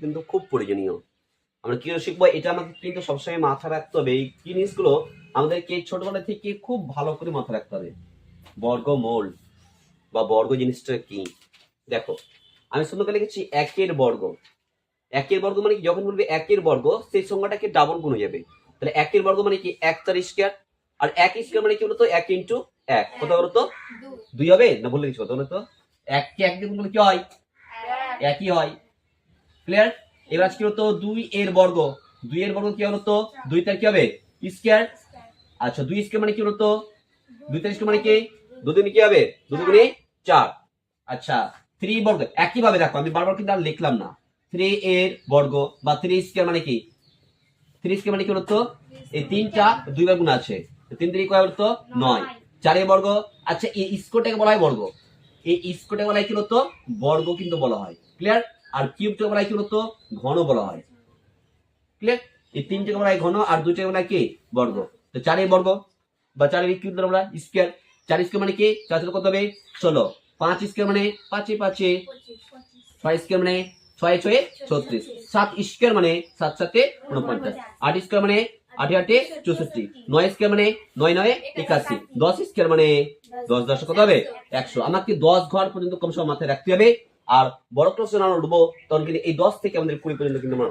কিন্তু খুব প্রয়োজনীয়। আমরা কি করে শিখবো এটা আমাদের কিন্তু সবসময় মাথায় রাখতে হবে। এই জিনিসগুলো আমাদেরকে ছোটবেলা থেকে খুব ভালো করে মাথায় রাখতে হবে। বর্গমূল বা বর্গ জিনিসটা কি? দেখো, আমি সুন্দর করে লিখেছি একের বর্গ। একের বর্গ মানে কি? যখন বলবে একের বর্গ, সেই সংখ্যাটাকে ডাবল গুণ হয়ে যাবে। তাহলে একের বর্গ মানে কি? এক তার স্কয়ার। আর এক স্কয়ার মানে কি বলতো? এক ইন্টু এক। কত বলতো? দুই হবে না? বলে দিচ্ছি কত বলতো? এককে এক দিয়ে গুণ করলে কি হয়? একই হয়। ক্লিয়ার? এবার কি হতো? দুই এর বর্গ। দুই এর বর্গ কি হতো? দুই তার কি হবে? স্কয়ার। আচ্ছা, দুই স্কয়ার মানে কি হতো? দুই তার স্কয়ার মানে কি? দুদিনে কি হবে? দুদিনে চার। আচ্ছা, থ্রি বর্গ একই ভাবে দেখো, আমি বারবার কিন্তু আর লিখলাম না। থ্রি এর বর্গ বা থ্রি স্কয়ার মানে কি? থ্রি স্কয়ার মানে কি হতো? এই তিনটা দুইবার গুণ আছে। তিন তিন কয় হতো? নয়। চারের বর্গ। আচ্ছা, এই স্কোয়ারটাকে বলা হয় বর্গ। এই স্কোয়ারটাকে বলা হয় কি হতো? বর্গ কিন্তু বলা হয়। ক্লিয়ার? আর কিউবটাকে বলা হয় কি হতো? ঘন বলা হয়। ক্লিয়ার? এই তিনটাকে বলা হয় ঘন, আর দুইটাকে বলা হয় কি? বর্গ। তো চারের বর্গ বা চারের কিউব ধরো আমরা স্কয়ার। চার স্কয়ার মানে কি? চার কত হবে? 16। পাঁচ স্কয়ার মানে পাঁচে পাঁচে। ছয় স্কয়ার মানে ছয় ছয়ে 36। সাত স্কয়ার মানে সাত সাতে 49। আট স্কয়ার মানে আটে আটে 64। নয় স্কয়ার মানে নয় নয়ে 81। 10 স্কয়ার মানে 10 10 কত হবে? 100। আমাকে 10 ঘর পর্যন্ত কম সময় মাথায় রাখতে হবে। আর বড় ক্লাস যখন আমরা উঠবো তখন কিন্তু এই 10 থেকে আমাদের 20 পর্যন্ত কিন্তু আমরা